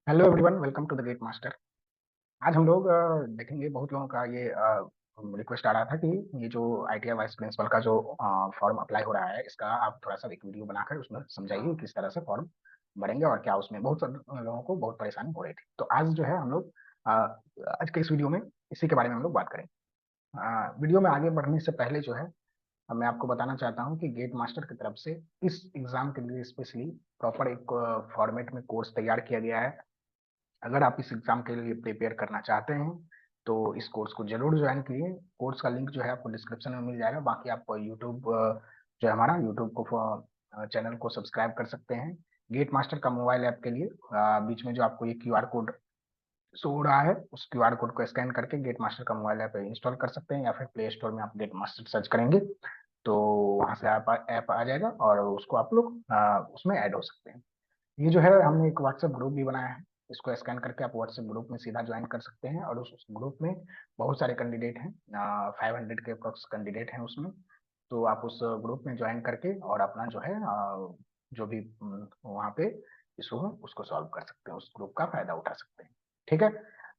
Hello everyone, welcome to the gate master. आज हम लोग देखेंगे। बहुत लोगों का ये रिक्वेस्ट आ रहा था कि ये जो आईटीआई वाइस प्रिंसिपल का जो फॉर्म अप्लाई हो रहा है, इसका आप थोड़ा सा एक वीडियो बनाकर उसमें समझाइए कि किस तरह से फॉर्म भरेंगे और क्या उसमें बहुत सारे लोगों को बहुत परेशानी हो रही थी। तो आज जो है हम लोग आज के इस वीडियो में इसी के बारे में हम लोग बात करेंगे। वीडियो में आगे बढ़ने से पहले जो है मैं आपको बताना चाहता हूँ कि गेट मास्टर की तरफ से इस एग्जाम के लिए स्पेशली प्रॉपर एक फॉर्मेट में कोर्स तैयार किया गया है। अगर आप इस एग्जाम के लिए प्रिपेयर करना चाहते हैं तो इस कोर्स को जरूर ज्वाइन कीजिए। कोर्स का लिंक जो है आपको डिस्क्रिप्शन में मिल जाएगा। बाकी आप यूट्यूब जो है हमारा यूट्यूब को चैनल को सब्सक्राइब कर सकते हैं। गेट मास्टर का मोबाइल ऐप के लिए बीच में जो आपको ये क्यूआर कोड शो हो रहा है, उस क्यूआर कोड को स्कैन करके गेट मास्टर का मोबाइल ऐप इंस्टॉल कर सकते हैं, या फिर प्ले स्टोर में आप गेट मास्टर सर्च करेंगे तो वहां से आप ऐप आ जाएगा और उसको आप लोग उसमें ऐड हो सकते हैं। ये जो है हमने एक व्हाट्सएप ग्रुप भी बनाया है। इसको स्कैन करके आप व्हाट्सएप ग्रुप में सीधा ज्वाइन कर सकते हैं और उस ग्रुप में बहुत सारे कैंडिडेट हैं। 500 के अप्रोक्स कैंडिडेट हैं उसमें। तो आप उस ग्रुप में ज्वाइन करके और अपना जो है जो भी वहाँ पे इशू है उसको सॉल्व कर सकते हैं, उस ग्रुप का फायदा उठा सकते हैं। ठीक है।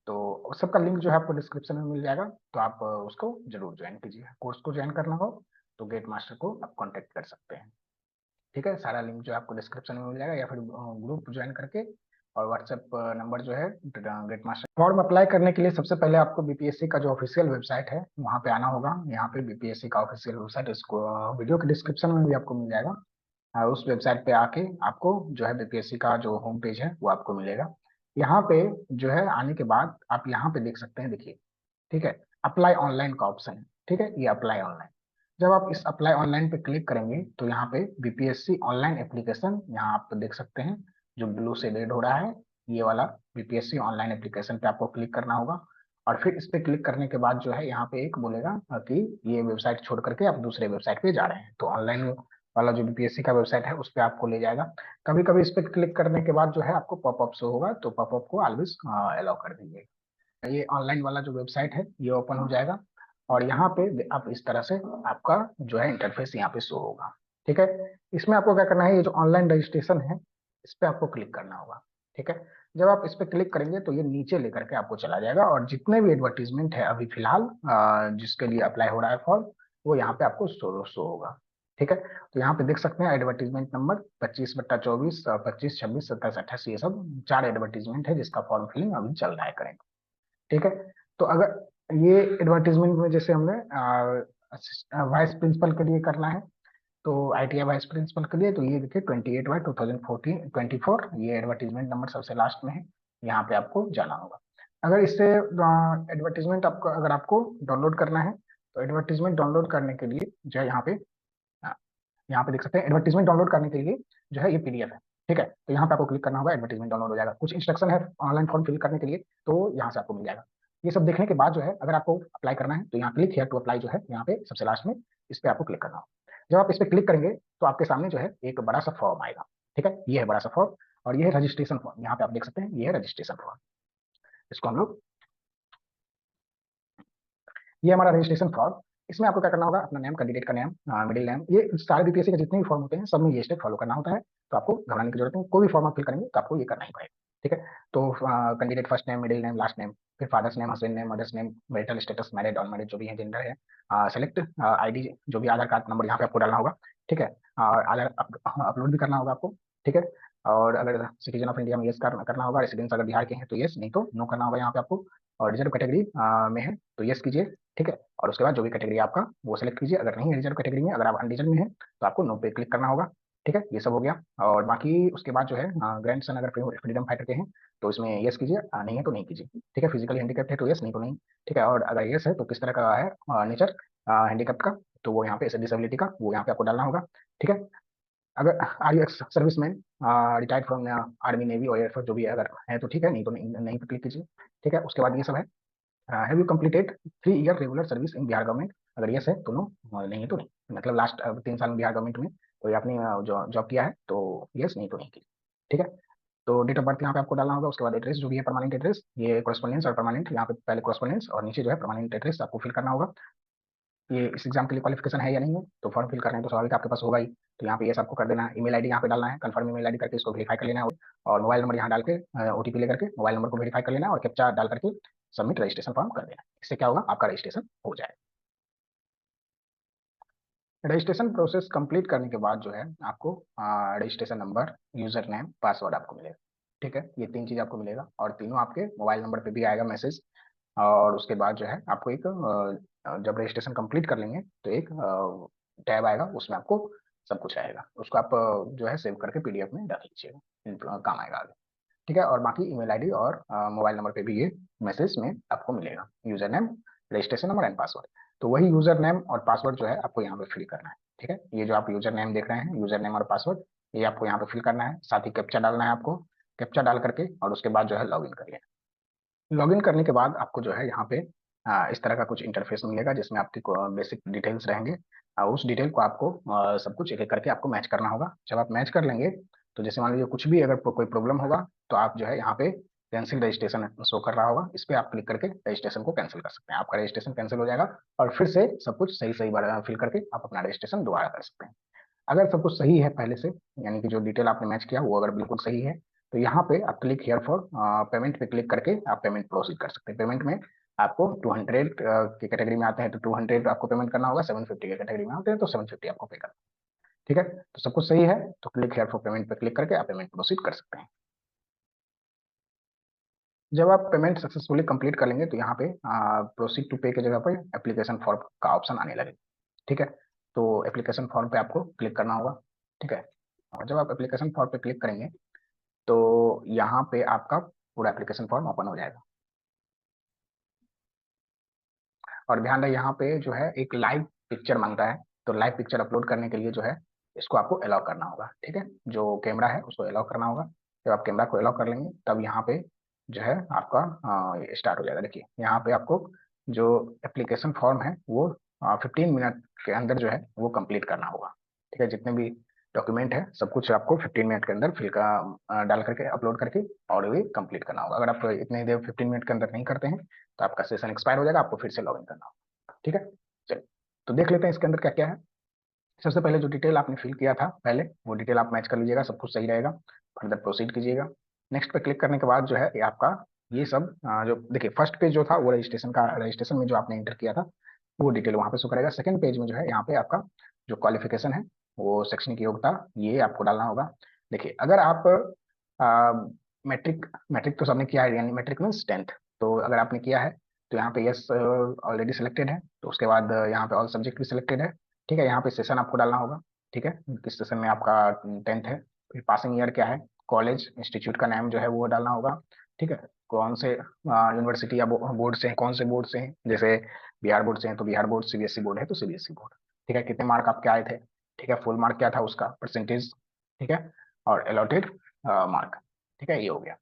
तो उस सबका लिंक जो है आपको डिस्क्रिप्शन में मिल जाएगा। तो आप उसको जरूर ज्वाइन कीजिए। कोर्स को ज्वाइन करना हो तो गेट मास्टर को आप कॉन्टेक्ट कर सकते हैं। ठीक है। सारा लिंक जो है आपको डिस्क्रिप्शन में मिल जाएगा, या फिर ग्रुप ज्वाइन करके और व्हाट्सएप नंबर जो है गेट मास्टर। फॉर्म अप्लाई करने के लिए सबसे पहले आपको बीपीएससी का जो ऑफिशियल वेबसाइट है वहाँ पे आना होगा। यहाँ पे बीपीएससी का ऑफिशियल वेबसाइट, इसको वीडियो के डिस्क्रिप्शन में भी आपको मिल जाएगा। उस वेबसाइट पे आके आपको जो है बीपीएससी का जो होम पेज है वो आपको मिलेगा। यहाँ पे जो है आने के बाद आप यहाँ पे देख सकते हैं, देखिए। ठीक है। अप्लाई ऑनलाइन का ऑप्शन है। ठीक है, ये अप्लाई ऑनलाइन। जब आप इस अप्लाई ऑनलाइन पे क्लिक करेंगे तो यहाँ पे बीपीएससी ऑनलाइन एप्लीकेशन यहाँ आप देख सकते हैं, जो ब्लू से रेड हो रहा है, ये वाला बीपीएससी ऑनलाइन एप्लीकेशन पे आपको क्लिक करना होगा। और फिर इस पे क्लिक करने के बाद जो है यहाँ पे एक बोलेगा कि ये वेबसाइट छोड़ करके आप दूसरे वेबसाइट पे जा रहे हैं, तो ऑनलाइन वाला जो बीपीएससी का वेबसाइट है उस पे आपको ले जाएगा। कभी कभी इस पे क्लिक करने के बाद जो है आपको पॉपअप शो होगा, तो पॉपअप को ऑलवेज अलाउ कर दीजिए। ये ऑनलाइन वाला जो वेबसाइट है ये ओपन हो जाएगा और यहाँ पे आप इस तरह से आपका जो है इंटरफेस यहाँ पे शो होगा। ठीक है। इसमें आपको क्या करना है, ये जो ऑनलाइन रजिस्ट्रेशन है इस पे आपको क्लिक करना होगा। ठीक है। जब आप इस पे क्लिक करेंगे तो ये नीचे लेकर के आपको चला जाएगा और जितने भी एडवर्टीजमेंट है अभी फिलहाल जिसके लिए अप्लाई हो रहा है फॉर्म, वो यहाँ पे आपको शो होगा। ठीक है। तो यहाँ पे देख सकते हैं एडवर्टीजमेंट नंबर 25/24, 25, 26, 27, 28, ये सब 4 एडवर्टीजमेंट है जिसका फॉर्म फिलिंग अभी चल रहा है करेंट। ठीक है। तो अगर ये एडवर्टीजमेंट में जैसे हमने वाइस प्रिंसिपल के लिए करना है, तो आईटीआई वाइस प्रिंसिपल के लिए तो ये देखिए 28/2014 ये एडवर्टीजमेंट नंबर सबसे लास्ट में है। यहाँ पे आपको जाना होगा। अगर इससे एडवर्टीजमेंट आपको अगर आपको डाउनलोड करना है तो एडवर्टीजमेंट डाउनलोड करने के लिए जो है अ, यहाँ पे देख सकते हैं एडवर्टीजमेंट डाउनलोड करने के लिए जो है ये पीडीएफ है। ठीक है। तो यहाँ पे आपको क्लिक करना होगा, एडवर्टीजमेंट डाउनलोड हो जाएगा। कुछ इंस्ट्रक्शन है ऑनलाइन फॉर्म फिल करने के लिए, तो यहाँ से आपको मिल जाएगा। ये सब देखने के बाद जो है अगर आपको अप्लाई करना है तो यहाँ क्लिक हियर टू अप्लाई जो है यहाँ पे सबसे लास्ट में इस पे आपको क्लिक करना होगा। जब आप इस पे क्लिक करेंगे तो आपके सामने जो है एक बड़ा सा फॉर्म आएगा। ठीक है, ये है बड़ा सा फॉर्म और ये है रजिस्ट्रेशन फॉर्म। यहाँ पे आप देख सकते हैं ये है रजिस्ट्रेशन फॉर्म। इसको हम लोग, ये हमारा रजिस्ट्रेशन फॉर्म। इसमें आपको क्या करना होगा, अपना नेम, कैंडिडेट का नेम, मिडिल नेम, ये सारे बीपीएससी के जितने भी फॉर्म होते हैं सब में ये स्टेप फॉलो करना होता है। तो आपको घबराने की जरूरत नहीं, कोई भी फॉर्म आप फिल करेंगे तो आपको ये करना ही पड़ेगा। ठीक है। तो candidate first name, middle name, last name, फिर father's name, husband name, mother's name, marital status, married, unmarried जो भी है, जेंडर है, सेलेक्ट आईडी, जो भी आधार कार्ड नंबर यहाँ पे आपको डालना होगा। ठीक है। और आधार अपलोड भी करना होगा आपको। ठीक है। और अगर सिटीजन ऑफ इंडिया में यस करना होगा, रेसिडेंस अगर बिहार के हैं तो यस, नहीं तो नो करना होगा यहाँ पे आपको। और रिजर्व कैटेगरी में है तो यस कीजिए। ठीक है। और उसके बाद जो भी कैटेगरी आपका वो सेलेक्ट कीजिए। अगर नहीं है रिजर्व कैटेगरी में, अगर आप अनरिजर्व में है तो आपको नो पे क्लिक करना होगा। ठीक है, ये सब हो गया। और बाकी उसके बाद जो है ग्रैंड सन अगर फ्रीडम फाइटर के हैं तो इसमें यस कीजिए, नहीं है तो नहीं कीजिए। ठीक है। फिजिकली हैंडीकैप्ड है तो यस, नहीं तो नहीं। ठीक है। और अगर यस है तो किस तरह का है नेचर हैंडीकैप्ट का, तो वो यहाँ पे डिसेबिलिटी का वो यहाँ पे आपको डालना होगा। ठीक है। अगर are you ex serviceman, retired from army, navy और एयरफोर्स जो भी है अगर है तो ठीक है, नहीं तो नहीं, नहीं पे क्लिक कीजिए। ठीक है। उसके बाद ये सब है। Have you completed 3 year regular service in Bihar government, अगर यस है तो नो, नहीं है तो नहीं। मतलब लास्ट 3 साल में बिहार गवर्नमेंट में कोई आपने जो जॉब किया है तो यस, नहीं तो नहीं की। ठीक है। तो डेट ऑफ बर्थ यहाँ पे आपको डालना होगा। उसके बाद एड्रेस जो भी है परमानेंट एड्रेस, ये कॉरेस्पॉन्डेंस और परमानेंट, यहाँ पे पहले कॉरेस्पॉन्डेंस और नीचे जो है परमानेंट एड्रेस आपको फिल करना होगा। ये इस एग्जाम के लिए क्वालिफिकेशन है या नहीं है, तो फॉर्म फिल कर रहे हैं तो स्वाभाविक आपके पास होगा ही। तो यहाँ पे ये सबको कर देना है, ईमेल आईडी यहाँ पे डालना है, कंफर्म ईमेल आईडी करके इसको वेरीफाई कर लेना है, और मोबाइल नंबर यहाँ डाल के ओटीपी लेकर के मोबाइल नंबर को वेरीफाई कर लेना है और कैप्चा डाल करके सबमिट रजिस्ट्रेशन फॉर्म कर देना है। इससे क्या होगा, आपका रजिस्ट्रेशन हो जाएगा। रजिस्ट्रेशन प्रोसेस कंप्लीट करने के बाद जो है आपको registration number, user name, password आपको मिलेगा। ठीक है, ये तीन चीज आपको मिलेगा और तीनों आपके मोबाइल नंबर पे भी आएगा मैसेज। और उसके बाद जो है आपको एक जब रजिस्ट्रेशन कंप्लीट कर लेंगे तो एक टैब आएगा, उसमें आपको सब कुछ आएगा, उसको आप जो है सेव करके पीडीएफ में रख लीजिएगा, काम आएगा आगे। ठीक है, और बाकी ईमेल आईडी और मोबाइल नंबर पे भी ये मैसेज में आपको मिलेगा, user name, registration number and password. तो वही यूजर नेम और पासवर्ड जो है आपको यहाँ पे फिल करना है। ठीक है, ये जो आप यूजर नेम देख रहे हैं, यूजर नेम और पासवर्ड, ये आपको यहाँ पे फिल करना है, साथ ही कैप्चा डालना है आपको, कैप्चा डाल करके और उसके बाद जो है लॉगिन करिए। लॉगिन करने के बाद आपको जो है यहाँ पे इस तरह का कुछ इंटरफेस मिलेगा जिसमें आपकी बेसिक डिटेल्स रहेंगे। उस डिटेल को आपको सब कुछ एक एक करके आपको मैच करना होगा। जब आप मैच कर लेंगे तो जैसे मान लीजिए कुछ भी अगर कोई प्रॉब्लम होगा तो आप जो है यहाँ पे कैंसिल रजिस्ट्रेशन शो कर रहा होगा, इस पे आप क्लिक करके रजिस्ट्रेशन को कैंसिल कर सकते हैं, आपका रजिस्ट्रेशन कैंसिल हो जाएगा और फिर से सब कुछ सही सही बार फिल करके आप अपना रजिस्ट्रेशन दोबारा कर सकते हैं। अगर सब कुछ सही है पहले से, यानी कि जो डिटेल आपने मैच किया वो अगर बिल्कुल सही है, तो यहाँ पे आप क्लिक हियर फॉर पेमेंट पे क्लिक करके आप पेमेंट प्रोसीड कर सकते हैं। पेमेंट में आपको 200 की कैटेगरी में आते हैं तो 200 आपको पेमेंट करना होगा, 750 की कैटेगरी में आते हैं तो 750 आपको पे करना। ठीक है, तो सब कुछ सही है तो क्लिक हियर फॉर पेमेंट पे क्लिक करके आप पेमेंट प्रोसीड कर सकते हैं। जब आप पेमेंट सक्सेसफुली कंप्लीट कर लेंगे तो यहाँ पे प्रोसीड टू पे की जगह पे एप्लीकेशन फॉर्म का ऑप्शन आने लगेगा। ठीक है, तो एप्लीकेशन फॉर्म पे आपको क्लिक करना होगा। ठीक है, और जब आप एप्लीकेशन फॉर्म पे क्लिक करेंगे तो यहाँ पे आपका पूरा एप्लीकेशन फॉर्म ओपन हो जाएगा। और ध्यान रहे यहाँ पे जो है एक लाइव पिक्चर मांगता है, तो लाइव पिक्चर अपलोड करने के लिए जो है इसको आपको अलाउ करना होगा। ठीक है, जो कैमरा है उसको अलाउ करना होगा। जब आप कैमरा को अलाउ कर लेंगे तब यहाँ पे जो है आपका स्टार्ट हो जाएगा। देखिए यहाँ पे आपको जो एप्लीकेशन फॉर्म है वो 15 मिनट के अंदर जो है वो कंप्लीट करना होगा। ठीक है, जितने भी डॉक्यूमेंट है सब कुछ आपको 15 मिनट के अंदर फिल का डाल करके अपलोड करके और ये कंप्लीट करना होगा। अगर आप इतने देर 15 मिनट के अंदर नहीं करते हैं तो आपका सेशन एक्सपायर हो जाएगा, आपको फिर से लॉगिन करना होगा। ठीक है, चलिए तो देख लेते हैं इसके अंदर क्या क्या है। सबसे पहले जो डिटेल आपने फिल किया था पहले वो डिटेल आप मैच कर लीजिएगा, सब कुछ सही रहेगा, फर्दर प्रोसीड कीजिएगा। नेक्स्ट पे क्लिक करने के बाद जो है ये आपका ये सब जो देखिए फर्स्ट पेज जो था वो रजिस्ट्रेशन का, रजिस्ट्रेशन में जो आपने एंटर किया था वो डिटेल वहाँ पे शो करेगा। सेकंड पेज में जो है यहाँ पे आपका जो क्वालिफिकेशन है वो शैक्षणिक योग्यता ये आपको डालना होगा। देखिए अगर आप मैट्रिक मैट्रिक तो सबने किया है, यानी मैट्रिक मीन्स 10th, तो अगर आपने किया है तो यहाँ पे यस ऑलरेडी सिलेक्टेड है, तो उसके बाद यहाँ पे ऑल सब्जेक्ट भी सिलेक्टेड है। ठीक है, यहाँ पे सेशन आपको डालना होगा। ठीक है, किस सेशन में आपका 10th है, फिर पासिंग ईयर क्या है, कॉलेज इंस्टीट्यूट का नाम जो है वो डालना होगा। ठीक है, कौन से यूनिवर्सिटी या बोर्ड से हैं, कौन से बोर्ड से हैं, जैसे बिहार बोर्ड से हैं तो बिहार बोर्ड, सीबीएसई बोर्ड है तो सीबीएसई बोर्ड। ठीक है, कितने मार्क आपके आए थे, ठीक है, फुल मार्क क्या था उसका परसेंटेज। ठीक है, और अलॉटेड मार्क। ठीक है, ये हो गया।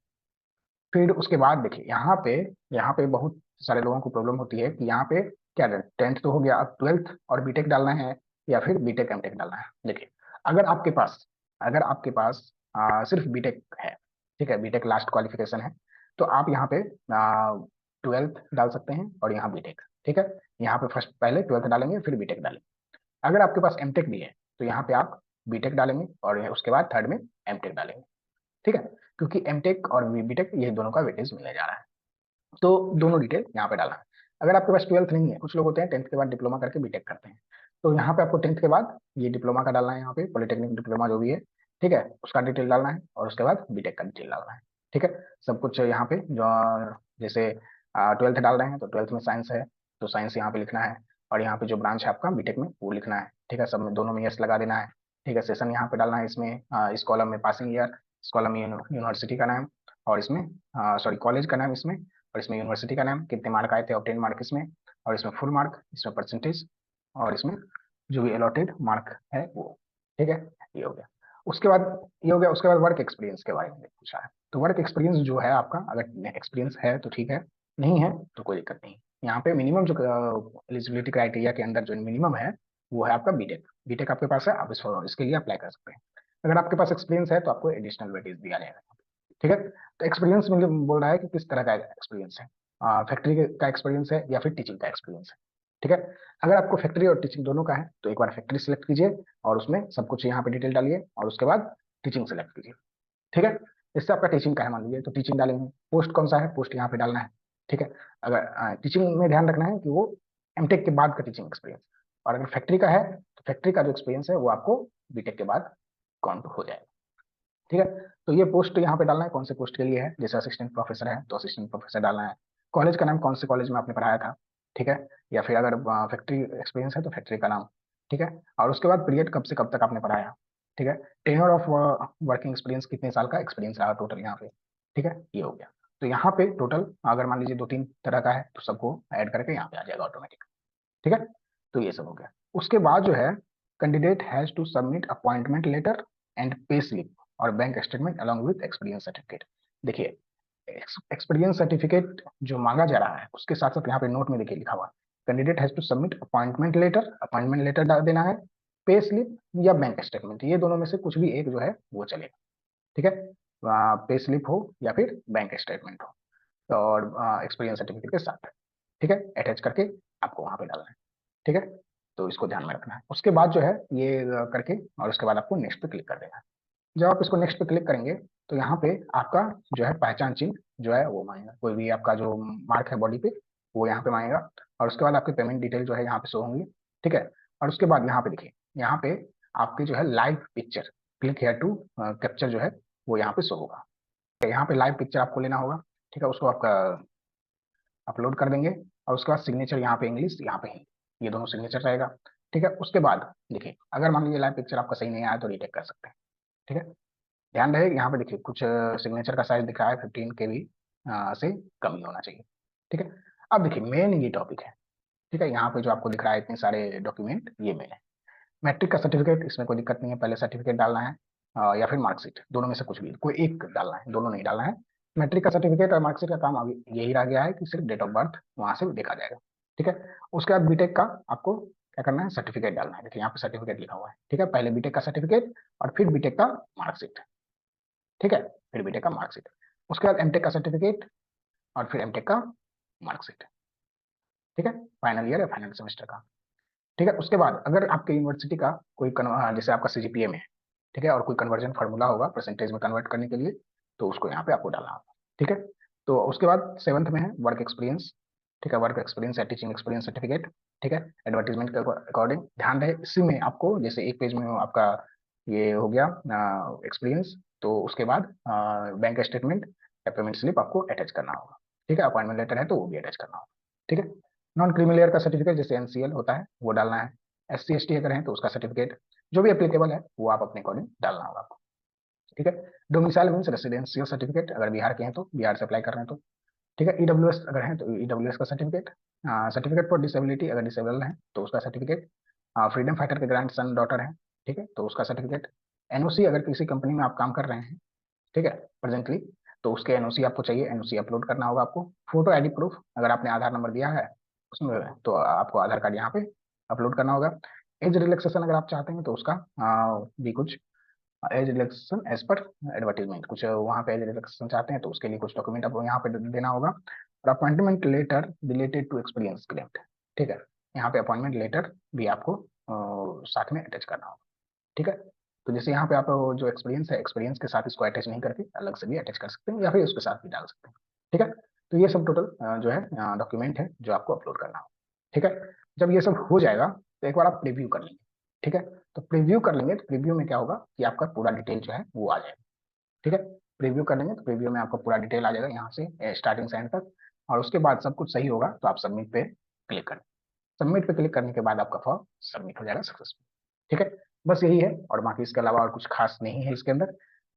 फिर उसके बाद देखिए यहाँ पे बहुत सारे लोगों को प्रॉब्लम होती है कि यहाँ पे क्या 10th तो हो गया, अब 12th और बीटेक डालना है या फिर बीटेक एमटेक डालना है। देखिए अगर आपके पास अगर आपके पास सिर्फ बीटेक है, ठीक है, बीटेक लास्ट क्वालिफिकेशन है, तो आप यहाँ पे 12th डाल सकते हैं और यहाँ बीटेक। ठीक है, यहाँ पे फर्स्ट पहले 12th डालेंगे फिर बीटेक डालेंगे। अगर आपके पास एमटेक भी है तो यहाँ पे आप बीटेक डालेंगे और उसके बाद थर्ड में एमटेक डालेंगे। ठीक है, क्योंकि एमटेक और बीटेक ये दोनों का वेटेज मिलने जा रहा है, तो दोनों डिटेल यहाँ पे डालना है। अगर आपके पास 12th नहीं है, कुछ लोग होते हैं 10th के बाद डिप्लोमा करके बीटेक करते हैं, तो यहाँ पे आपको 10th के बाद ये डिप्लोमा का डालना है, यहाँ पे पॉलिटेक्निक डिप्लोमा जो भी है, ठीक है, उसका डिटेल डालना है और उसके बाद बीटेक का डिटेल डालना है। ठीक है, सब कुछ यहाँ पे जो जैसे 12th डाल रहे हैं तो 12th में साइंस है तो साइंस यहाँ पे लिखना है, और यहाँ पे जो ब्रांच है आपका बीटेक में वो लिखना है। ठीक है, सब में दोनों में यस लगा देना है। ठीक है, सेशन यहाँ पे डालना है, इसमें इस कॉलम में पासिंग ईयर, इस कॉलम में यूनिवर्सिटी का नाम, और इसमें सॉरी कॉलेज का नाम इसमें, और इसमें यूनिवर्सिटी का नाम, कितने मार्क आए थे, ऑब्टेन मार्क इसमें, और इसमें फुल मार्क, इसमें परसेंटेज, और इसमें जो भी अलॉटेड मार्क है वो। ठीक है, ये हो गया। उसके बाद ये हो गया, उसके बाद वर्क एक्सपीरियंस के बारे में पूछा है, तो वर्क एक्सपीरियंस जो है आपका, अगर एक्सपीरियंस है तो ठीक है, नहीं है तो कोई दिक्कत नहीं। यहाँ पे मिनिमम जो एलिजिबिलिटी क्राइटेरिया के अंदर जो मिनिमम है वो है आपका बीटेक। बीटेक आपके पास है, आप इसके लिए अप्लाई कर सकते हैं। अगर आपके पास एक्सपीरियंस है तो आपको एडिशनल वेटेज दिया जाएगा। ठीक है, तो एक्सपीरियंस में बोल रहा है कि किस तरह का एक्सपीरियंस है, फैक्ट्री का एक्सपीरियंस है या फिर टीचिंग का एक्सपीरियंस है। ठीक है। अगर आपको फैक्ट्री और टीचिंग दोनों का है तो एक बार फैक्ट्री सेलेक्ट कीजिए और उसमें सब कुछ यहाँ पे डिटेल डालिए और उसके बाद टीचिंग सेलेक्ट कीजिए। ठीक है। इससे आपका टीचिंग का है मान लीजिए तो टीचिंग डालेंगे, पोस्ट कौन सा है पोस्ट यहाँ पे डालना है। ठीक है। अगर टीचिंग में ध्यान रखना है कि वो एमटेक के बाद का टीचिंग एक्सपीरियंस, और अगर फैक्ट्री का है तो फैक्ट्री का जो एक्सपीरियंस है वो आपको बीटेक के बाद काउंट हो जाएगा। ठीक है। तो ये पोस्ट यहाँ पे डालना है कौन से पोस्ट के लिए है, जैसे असिस्टेंट प्रोफेसर है तो असिस्टेंट प्रोफेसर डालना है, कॉलेज का नाम कौन से कॉलेज में आपने पढ़ाया था। ठीक है। या फिर अगर फैक्ट्री एक्सपीरियंस है तो फैक्ट्री का नाम। ठीक है। और उसके बाद पीरियड कब से कब तक आपने पढ़ाया। ठीक है। टेन्योर ऑफ वर्किंग एक्सपीरियंस कितने साल का एक्सपीरियंस रहा टोटल यहाँ पे। ठीक है, ये हो गया। तो यहाँ पे टोटल अगर मान लीजिए 2-3 तरह का है तो सबको ऐड करके यहाँ पे आ जाएगा ऑटोमेटिक। ठीक है। तो ये सब हो गया। उसके बाद जो है candidate has to submit appointment letter and pay slip और bank statement along with experience certificate. देखिए एक्सपीरियंस सर्टिफिकेट जो मांगा जा रहा है उसके साथ साथ यहाँ पे नोट में देखिए लिखा हुआ candidate has to submit appointment letter देना है, पे स्लिप या बैंक स्टेटमेंट, ये दोनों में से कुछ भी एक जो है वो चलेगा। ठीक है। पे स्लिप हो या फिर बैंक स्टेटमेंट हो और एक्सपीरियंस सर्टिफिकेट के साथ। ठीक है, अटैच करके आपको वहां पे डालना है। ठीक है। तो इसको ध्यान में रखना है। उसके बाद जो है ये करके और उसके बाद आपको नेक्स्ट पे क्लिक कर देना है। जब आप इसको नेक्स्ट पे क्लिक करेंगे तो यहाँ पे आपका जो है पहचान चिन्ह जो है वो मांगेगा, कोई भी आपका जो मार्क है बॉडी पे वो यहाँ पे मांगेगा। और उसके बाद आपके पेमेंट डिटेल जो है यहाँ पे शो होंगी। ठीक है। और उसके बाद यहाँ पे देखिए यहाँ पे आपकी जो है live picture, click here to capture जो है वो यहाँ पे शो होगा। यहाँ पे लाइव पिक्चर आपको लेना होगा। ठीक है, उसको आपका अपलोड कर देंगे और उसके बाद सिग्नेचर यहाँ पे इंग्लिश यहाँ पे हिंदी, ये दोनों सिग्नेचर रहेगा। ठीक है। उसके बाद देखिए अगर मान लीजिए लाइव पिक्चर आपका सही नहीं आया तो रीटेक कर सकते हैं। ठीक है। ध्यान रहे यहाँ पे देखिए कुछ सिग्नेचर का साइज दिख रहा है 15 KB से कम ही होना चाहिए। ठीक है। अब देखिए मेन ये टॉपिक है। ठीक है, यहाँ पे जो आपको दिख रहा है इतने सारे डॉक्यूमेंट ये मेन है। मैट्रिक का सर्टिफिकेट इसमें कोई दिक्कत नहीं है, पहले सर्टिफिकेट डालना है या फिर मार्कशीट, दोनों में से कुछ भी कोई एक डालना है, दोनों नहीं डालना है। मैट्रिक का सर्टिफिकेट और मार्कशीट का काम अभी यही रह गया है कि सिर्फ डेट ऑफ बर्थ वहां से देखा जाएगा। ठीक है। उसके बाद बीटेक का आपको क्या करना है, सर्टिफिकेट डालना है। देखिए यहाँ पे सर्टिफिकेट लिखा हुआ है। ठीक है, पहले बीटेक का सर्टिफिकेट और फिर बीटेक का मार्कशीट। ठीक है, फिर बीटेक का मार्कशीट। उसके बाद एमटेक का सर्टिफिकेट और फिर एमटेक का मार्कशीट। ठीक है, फाइनल ईयर या फाइनल सेमेस्टर का। ठीक है। उसके बाद अगर आपके यूनिवर्सिटी का कोई जैसे आपका सीजीपीए में है, ठीक है, और कोई कन्वर्जन फार्मूला होगा परसेंटेज में कन्वर्ट करने के लिए तो उसको यहाँ पे आपको डालना होगा। ठीक है। तो उसके बाद 7th में है वर्क एक्सपीरियंस। ठीक है, वर्क एक्सपीरियंस या टीचिंग एक्सपीरियंस सर्टिफिकेट। ठीक है, एडवर्टीजमेंट के अकॉर्डिंग ध्यान रहे इसी में आपको जैसे एक पेज में आपका ये हो गया एक्सपीरियंस, तो उसके बाद बैंक स्टेटमेंट या पेमेंट स्लिप आपको अटैच करना होगा। ठीक है, अपॉइंटमेंट लेटर है तो वो भी अटैच करना होगा। ठीक है। नॉन क्रीमी का सर्टिफिकेट जैसे एनसीएल होता है वो डालना है। SC ST अगर है तो उसका सर्टिफिकेट जो भी एप्लीकेबल है वो आप अपने अकॉर्डिंग डालना होगा आपको। ठीक है। डोमिसाइल मीन्स रेसिडेंशियल सर्टिफिकेट, अगर बिहार के हैं तो बिहार से अप्लाई कर रहे हैं तो। ठीक है। ईडब्ल्यूएस अगर है तो ईडब्ल्यूएस का सर्टिफिकेट। सर्टिफिकेट फॉर डिसेबिलिटी अगर डिसेबल है तो उसका सर्टिफिकेट। फ्रीडम फाइटर के ग्रैंड सन डॉटर है, ठीक है, तो उसका सर्टिफिकेट। एनओसी अगर किसी कंपनी में आप काम कर रहे हैं, ठीक है, प्रेजेंटली, तो उसके एनओसी आपको चाहिए, एनओसी अपलोड करना होगा आपको। फोटो आईडी प्रूफ अगर आपने आधार नंबर दिया है उसमें तो आपको आधार कार्ड यहाँ पे अपलोड करना होगा। एज रिलैक्सेशन अगर आप चाहते हैं तो उसका भी कुछ age relaxation as per advertisement, कुछ वहाँ पे एज रिलैक्सेशन चाहते हैं तो उसके लिए कुछ डॉक्यूमेंट आपको यहाँ पे देना होगा। और appointment letter related to experience claimed. ठीक है, यहाँ पे अपॉइंटमेंट लेटर भी आपको साथ में अटैच करना होगा। ठीक है। तो जैसे यहाँ पे आप जो एक्सपीरियंस है एक्सपीरियंस के साथ इसको अटैच नहीं करके अलग से भी अटैच कर सकते हैं या फिर उसके साथ भी डाल सकते हैं। ठीक है। तो ये सब टोटल जो है डॉक्यूमेंट है जो आपको अपलोड करना होगा। ठीक है। जब ये सब हो जाएगा तो एक बार आप प्रीव्यू कर लेंगे। ठीक है। तो प्रीव्यू कर लेंगे तो प्रीव्यू में क्या होगा कि आपका पूरा डिटेल जो है वो आ जाएगा। ठीक है। प्रीव्यू कर लेंगे तो प्रीव्यू में आपका पूरा डिटेल आ जाएगा यहाँ से स्टार्टिंग से एंड तक। और उसके बाद सब कुछ सही होगा तो आप सबमिट पे क्लिक करें। सबमिट पे क्लिक करने के बाद आपका फॉर्म सबमिट हो जाएगा सक्सेसफुल। ठीक है, बस यही है और बाकी इसके अलावा और कुछ खास नहीं है इसके अंदर।